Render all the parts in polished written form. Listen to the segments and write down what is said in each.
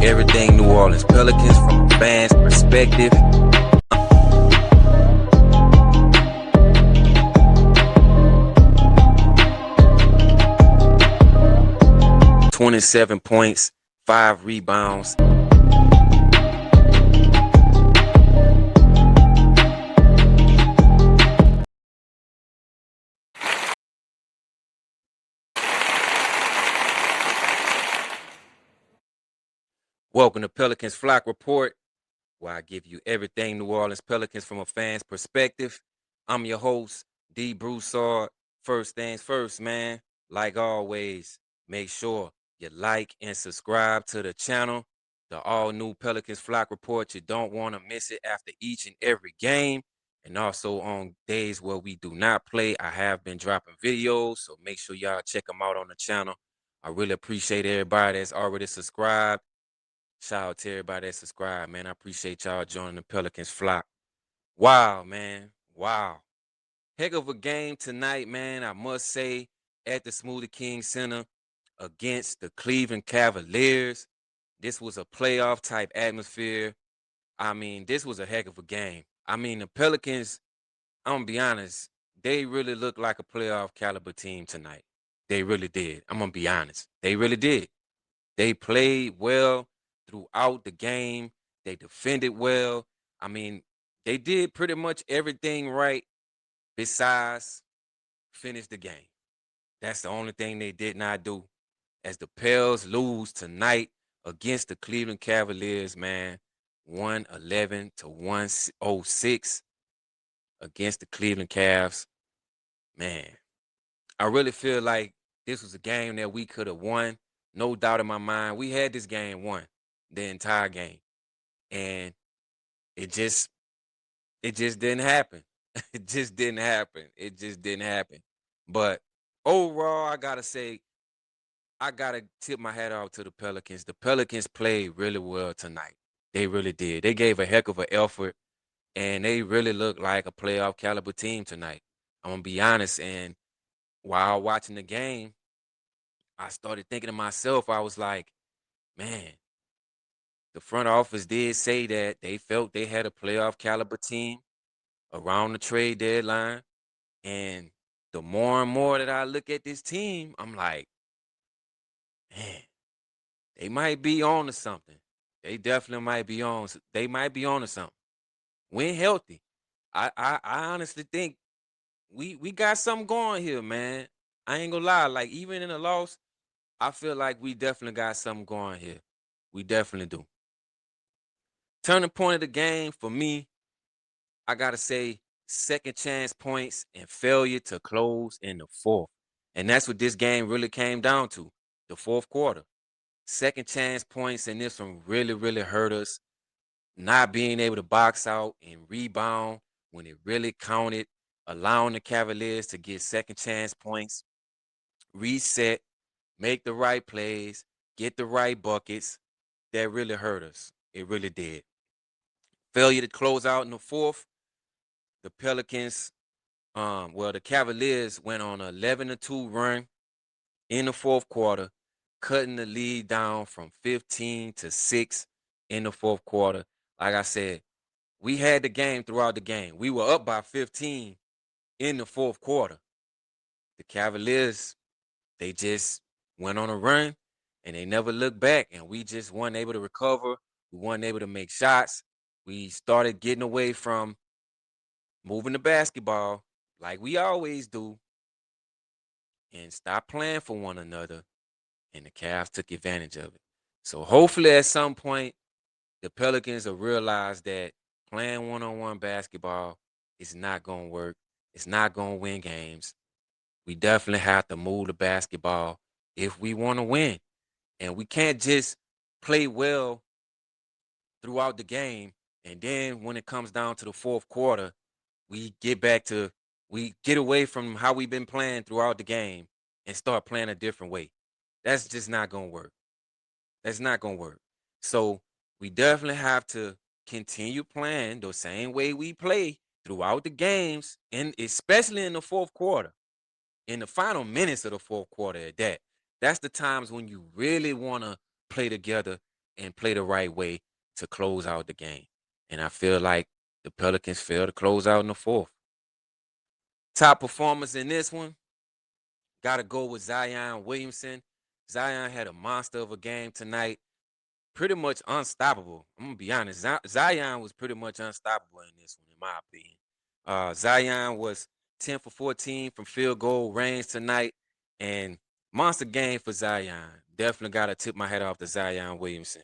everything New Orleans Pelicans from a fan's perspective. "27 points, 5 rebounds." Welcome to Pelicans Flock Report, where I give you everything New Orleans Pelicans from a fan's perspective. I'm your host, D. Broussard. First things first, man. Like always, make sure you like and subscribe to the channel. The all-new Pelicans Flock Report. You don't want to miss it after each and every game. And also on days where we do not play, I have been dropping videos, so make sure y'all check them out on the channel. I really appreciate everybody that's already subscribed. Shout out to everybody that subscribed, man. I appreciate y'all joining the Pelicans flock. Wow, man. Wow. Heck of a game tonight, man. I must say, at the Smoothie King Center against the Cleveland Cavaliers. This was a playoff type atmosphere. I mean, this was a heck of a game. I mean, the Pelicans, I'm going to be honest, they really looked like a playoff caliber team tonight. They really did. I'm going to be honest. They really did. They played well throughout the game. They defended well. I mean, they did pretty much everything right besides finish the game. That's the only thing they did not do. As the Pels lose tonight against the Cleveland Cavaliers, man, 111 to 106 against the Cleveland Cavs. Man, I really feel like this was a game that we could have won. No doubt in my mind. We had this game won, the entire game. And it just didn't happen. It just didn't happen. It just didn't happen. But overall, I gotta say, I gotta tip my hat off to the Pelicans. The Pelicans played really well tonight. They really did. They gave a heck of an effort, and they really looked like a playoff caliber team tonight. I'm gonna be honest. And while watching the game, I started thinking to myself, I was like, man, the front office did say that they felt they had a playoff caliber team around the trade deadline. And the more and more that I look at this team, I'm like, man, they might be on to something. They definitely might be on. They might be on to something. When healthy, I honestly think we got something going here, man. I ain't gonna lie. Like even in a loss, I feel like we definitely got something going here. We definitely do. Turning point of the game for me, I gotta say, second chance points and failure to close in the fourth. And that's what this game really came down to, the fourth quarter. Second chance points, and this one really, really hurt us. Not being able to box out and rebound when it really counted, allowing the Cavaliers to get second chance points, reset, make the right plays, get the right buckets. That really hurt us. It really did. Failure to close out in the fourth. The Pelicans, the Cavaliers went on an 11-2 run in the fourth quarter, cutting the lead down from 15 to 6 in the fourth quarter. Like I said, we had the game throughout the game. We were up by 15 in the fourth quarter. The Cavaliers, they just went on a run and they never looked back. And we just weren't able to recover. We weren't able to make shots. We started getting away from moving the basketball like we always do and stop playing for one another. And the Cavs took advantage of it. So hopefully at some point, the Pelicans will realize that playing one-on-one basketball is not going to work. It's not going to win games. We definitely have to move the basketball if we want to win. And we can't just play well throughout the game. And then when it comes down to the fourth quarter, we get away from how we've been playing throughout the game and start playing a different way. That's just not going to work. That's not going to work. So we definitely have to continue playing the same way we play throughout the games, and especially in the fourth quarter, in the final minutes of the fourth quarter at that. That's the times when you really want to play together and play the right way to close out the game. And I feel like the Pelicans failed to close out in the fourth. Top performers in this one, got to go with Zion Williamson. Zion had a monster of a game tonight, pretty much unstoppable. I'm gonna be honest. Zion was pretty much unstoppable in this one, in my opinion. Zion was 10 for 14 from field goal range tonight, and monster game for Zion. Definitely got to tip my hat off to Zion Williamson.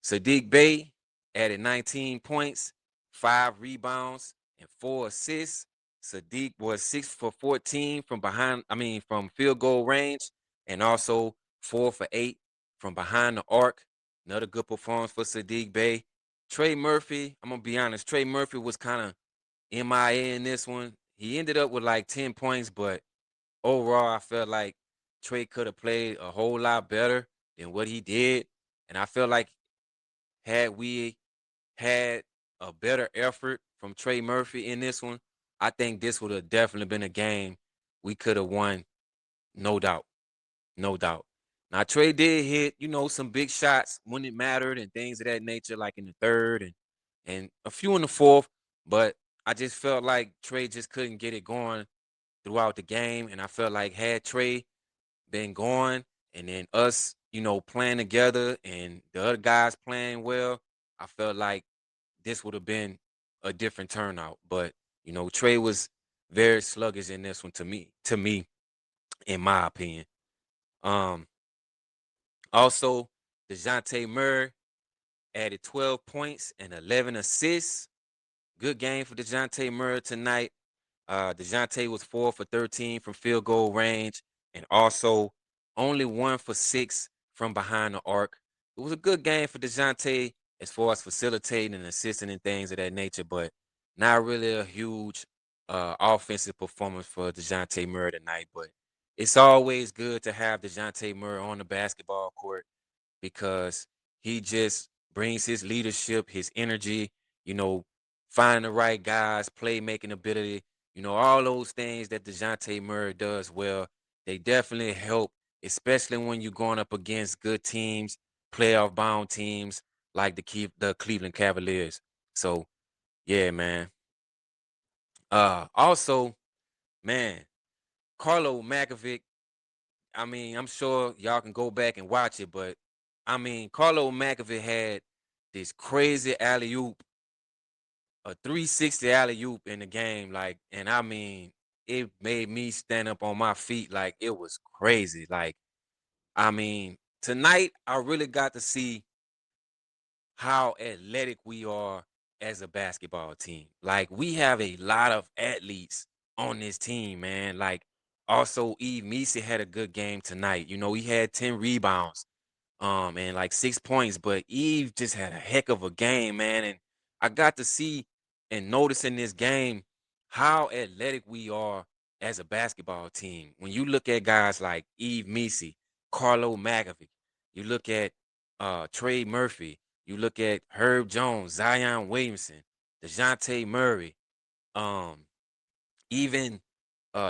Sadiq Bey added 19 points, 5 rebounds, and 4 assists. Sadiq was 6 for 14 from field goal range, and also 4 for 8 from behind the arc. Another good performance for Sadiq Bey. Trey Murphy, I'm gonna be honest, Trey Murphy was kind of MIA in this one. He ended up with like 10 points, but overall, I felt like Trey could have played a whole lot better than what he did. And I feel like had we had a better effort from Trey Murphy in this one, I think this would have definitely been a game we could have won, no doubt. No doubt. Now Trey did hit, some big shots when it mattered and things of that nature, like in the third and a few in the fourth. But I just felt like Trey just couldn't get it going throughout the game. And I felt like had Trey been going and then us, playing together and the other guys playing well, I felt like this would have been a different turnout. But, Trey was very sluggish in this one to me, in my opinion. Um, Also, DeJounte Murray added 12 points and 11 assists. Good game for DeJounte Murray tonight. DeJounte was 4 for 13 from field goal range and also only 1 for 6 from behind the arc. It was a good game for DeJounte as far as facilitating and assisting and things of that nature, but not really a huge offensive performance for DeJounte Murray tonight. But it's always good to have DeJounte Murray on the basketball court because he just brings his leadership, his energy, you know, finding the right guys, playmaking ability, all those things that DeJounte Murray does well. They definitely help, especially when you're going up against good teams, playoff bound teams like the Cleveland Cavaliers. So yeah, man. Also, man, Carlo Makovic, I'm sure y'all can go back and watch it, but Carlo McAvey had this crazy alley oop, a 360 alley oop in the game, like, and it made me stand up on my feet, like it was crazy. Like, tonight I really got to see how athletic we are as a basketball team. Like, we have a lot of athletes on this team, man. Like, also Eve Misi had a good game tonight. He had 10 rebounds and like 6 points, but Eve just had a heck of a game, man. And I got to see and notice in this game how athletic we are as a basketball team. When you look at guys like Eve Misi, Carlo McAfee, you look at Trey Murphy, you look at Herb Jones, Zion Williamson, DeJounte Murray, um, even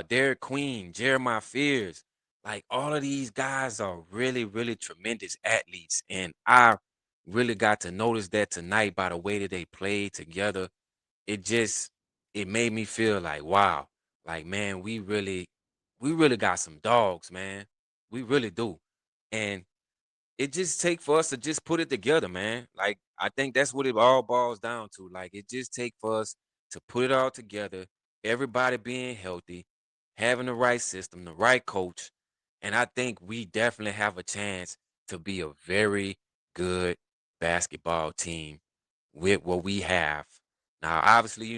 Derek Queen, Jeremiah Fears, like all of these guys are really, really tremendous athletes. And I really got to notice that tonight by the way that they played together. It made me feel like, wow, like, man, we really got some dogs, man. We really do. And it just take for us to just put it together, man. Like, I think that's what it all boils down to. Like, it just take for us to put it all together, everybody being healthy, having the right system, the right coach, and I think we definitely have a chance to be a very good basketball team with what we have. Now, obviously,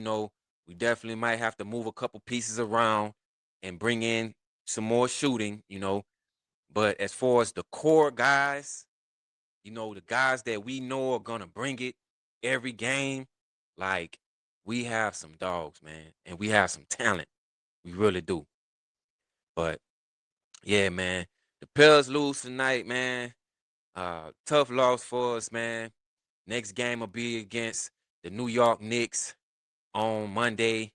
we definitely might have to move a couple pieces around and bring in some more shooting. But as far as the core guys, the guys that we know are gonna bring it every game, like, we have some dogs, man, and we have some talent. We really do. But yeah, man, the Pels lose tonight, man. Tough loss for us, man. Next game will be against the New York Knicks on Monday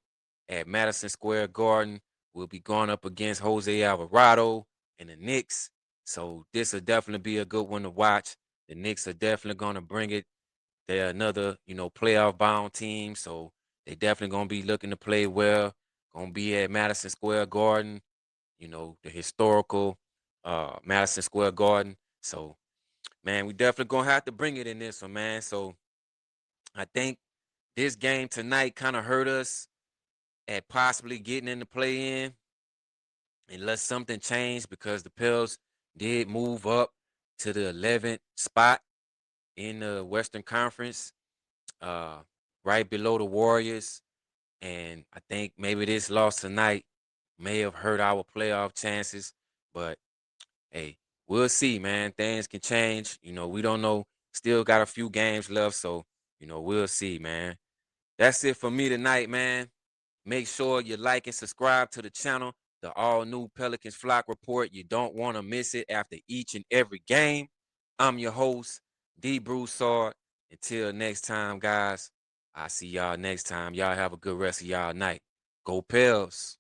at Madison Square Garden. We'll be going up against Jose Alvarado and the Knicks. So this will definitely be a good one to watch. The Knicks are definitely gonna bring it. They're another, playoff bound team, so they definitely gonna be looking to play well. Gonna be at Madison Square Garden, the historical Madison Square Garden. So, man, we definitely gonna have to bring it in this one, man. So I think this game tonight kind of hurt us at possibly getting in the play in unless something changed because the Pels did move up to the 11th spot in the Western Conference, uh, right below the Warriors. And I think maybe this loss tonight may have hurt our playoff chances. But hey, we'll see, man. Things can change. We don't know. Still got a few games left. So, we'll see, man. That's it for me tonight, man. Make sure you like and subscribe to the channel, the all new Pelicans Flock Report. You don't want to miss it after each and every game. I'm your host, D. Broussard. Until next time, guys, I'll see y'all next time. Y'all have a good rest of y'all night. Go Pels.